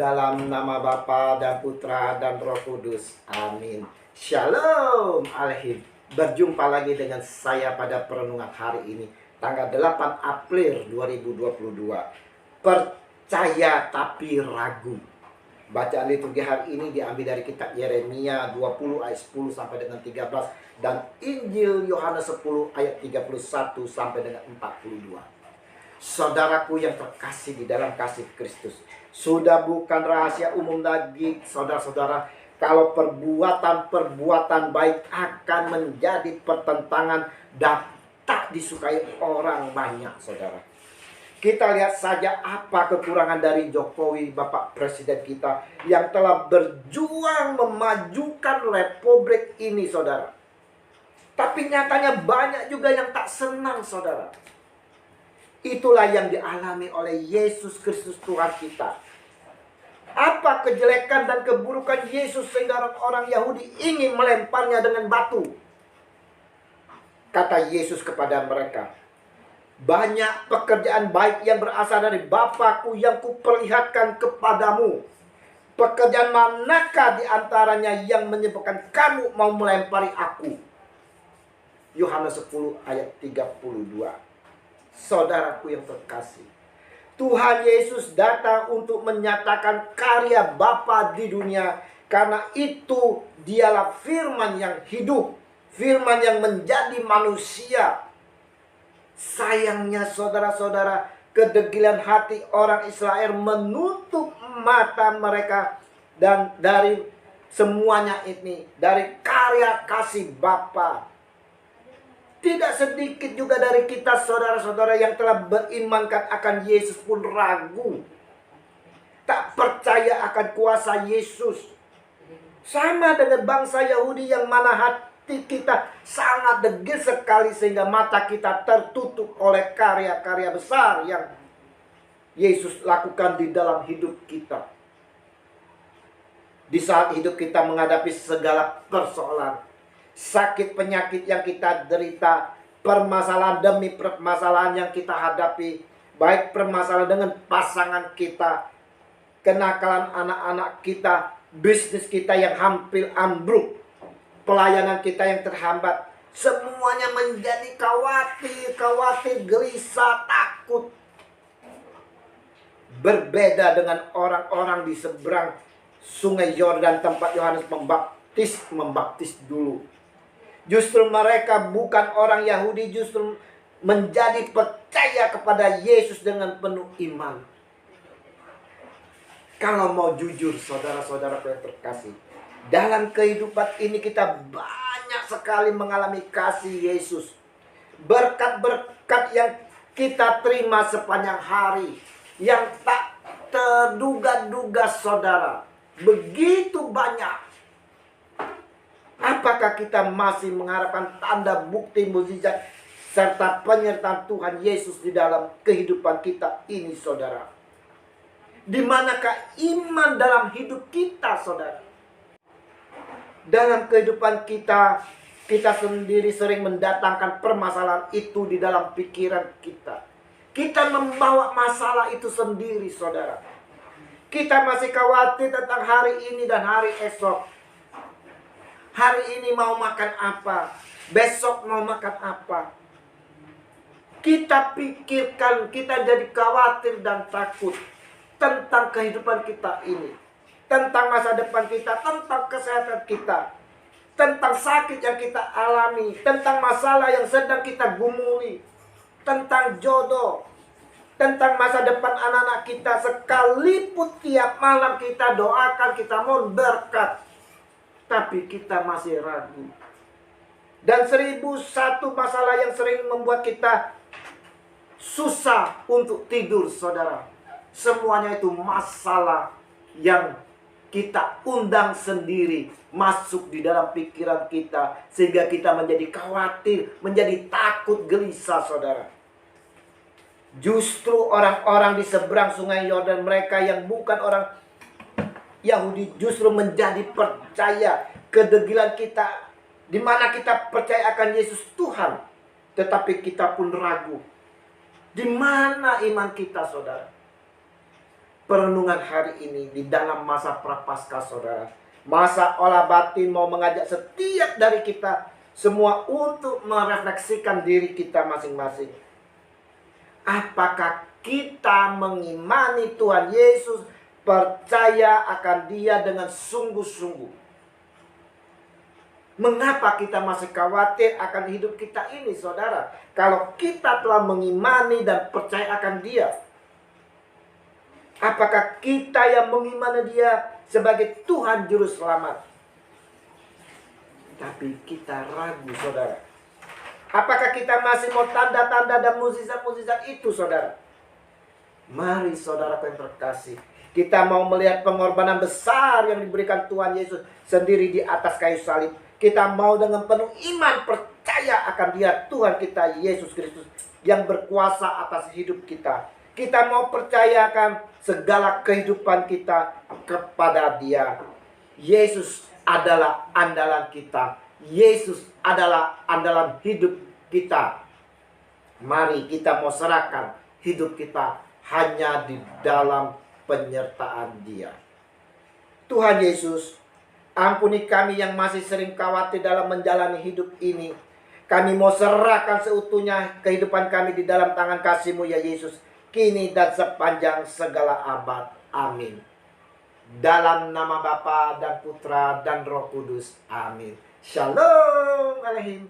Dalam nama Bapa dan Putra dan Roh Kudus. Amin. Shalom Alehim. Berjumpa lagi dengan saya pada perenungan hari ini, tanggal 8 April 2022. Percaya tapi ragu. Bacaan liturgi hari ini diambil dari kitab Yeremia 20 ayat 10 sampai dengan 13 dan Injil Yohanes 10 ayat 31 sampai dengan 42. Saudaraku yang terkasih di dalam kasih Kristus, sudah bukan rahasia umum lagi, saudara-saudara, kalau perbuatan baik akan menjadi pertentangan dan tak disukai orang banyak, saudara. Kita lihat saja apa kekurangan dari Jokowi, Bapak Presiden kita, yang telah berjuang memajukan republik ini, saudara. Tapi nyatanya banyak juga yang tak senang, saudara. Itulah yang dialami oleh Yesus Kristus Tuhan kita. Apa kejelekan dan keburukan Yesus sehingga orang Yahudi ingin melemparnya dengan batu? Kata Yesus kepada mereka, banyak pekerjaan baik yang berasal dari Bapa-Ku yang Kuperlihatkan kepadamu. Pekerjaan manakah di antaranya yang menyebabkan kamu mau melempari Aku? Yohanes 10 ayat 32. Saudaraku yang terkasih, Tuhan Yesus datang untuk menyatakan karya Bapa di dunia. Karena itu dialah firman yang hidup, firman yang menjadi manusia. Sayangnya saudara-saudara, kedegilan hati orang Israel menutup mata mereka dan dari semuanya ini, dari karya kasih Bapa. Tidak sedikit juga dari kita saudara-saudara yang telah berimankan akan Yesus pun ragu. Tak percaya akan kuasa Yesus. Sama dengan bangsa Yahudi yang mana hati kita sangat degil sekali sehingga mata kita tertutup oleh karya-karya besar yang Yesus lakukan di dalam hidup kita. Di saat hidup kita menghadapi segala persoalan, sakit penyakit yang kita derita, permasalahan demi permasalahan yang kita hadapi, baik permasalahan dengan pasangan kita, kenakalan anak-anak kita, bisnis kita yang hampir ambruk, pelayanan kita yang terhambat, semuanya menjadi khawatir, gelisah, takut. Berbeda dengan orang-orang di seberang Sungai Yordan tempat Yohanes membaptis dulu. Justru mereka bukan orang Yahudi, justru menjadi percaya kepada Yesus dengan penuh iman. Kalau mau jujur saudara-saudara yang terkasih, dalam kehidupan ini kita banyak sekali mengalami kasih Yesus. Berkat-berkat yang kita terima sepanjang hari, yang tak terduga-duga saudara. Begitu banyak. Apakah kita masih mengharapkan tanda bukti mukjizat serta penyertaan Tuhan Yesus di dalam kehidupan kita ini, saudara? Di manakah iman dalam hidup kita, saudara? Dalam kehidupan kita, kita sendiri sering mendatangkan permasalahan itu di dalam pikiran kita. Kita membawa masalah itu sendiri, saudara. Kita masih khawatir tentang hari ini dan hari esok. Hari ini mau makan apa? Besok mau makan apa? Kita pikirkan, kita jadi khawatir dan takut tentang kehidupan kita ini, tentang masa depan kita, tentang kesehatan kita, tentang sakit yang kita alami, tentang masalah yang sedang kita gumuli, tentang jodoh, tentang masa depan anak-anak kita. Sekalipun tiap malam kita doakan, kita mohon berkat, tapi kita masih ragu. Dan 1001 masalah yang sering membuat kita susah untuk tidur, saudara. Semuanya itu masalah yang kita undang sendiri masuk di dalam pikiran kita, sehingga kita menjadi khawatir, menjadi takut, gelisah, saudara. Justru orang-orang di seberang Sungai Yordan, mereka yang bukan orang Yahudi, justru menjadi percaya. Kedegilan kita, di mana kita percaya akan Yesus Tuhan, tetapi kita pun ragu. Di mana iman kita, saudara? perenungan hari ini di dalam masa prapaskah saudara. Masa olah batin mau mengajak setiap dari kita semua untuk merefleksikan diri kita masing-masing. Apakah kita mengimani Tuhan Yesus, percaya akan Dia dengan sungguh-sungguh? Mengapa kita masih khawatir akan hidup kita ini, saudara? Kalau kita telah mengimani dan percaya akan Dia, apakah kita yang mengimani Dia sebagai Tuhan Juru Selamat, tapi kita ragu, saudara? Apakah kita masih mau tanda-tanda dan mukjizat-mukjizat itu, saudara? Mari saudara yang terkasih, kita mau melihat pengorbanan besar yang diberikan Tuhan Yesus sendiri di atas kayu salib. Kita mau dengan penuh iman percaya akan Dia, Tuhan kita Yesus Kristus, yang berkuasa atas hidup kita. Kita mau percayakan segala kehidupan kita kepada Dia. Yesus adalah andalan kita. Yesus adalah andalan hidup kita. Mari kita mau serahkan hidup kita hanya di dalam penyertaan Dia. Tuhan Yesus, ampuni kami yang masih sering khawatir dalam menjalani hidup ini. Kami mau serahkan seutuhnya kehidupan kami di dalam tangan kasih-Mu ya Yesus, kini dan sepanjang segala abad. Amin. Dalam nama Bapa dan Putra dan Roh Kudus. Amin. Shalom Aleichem.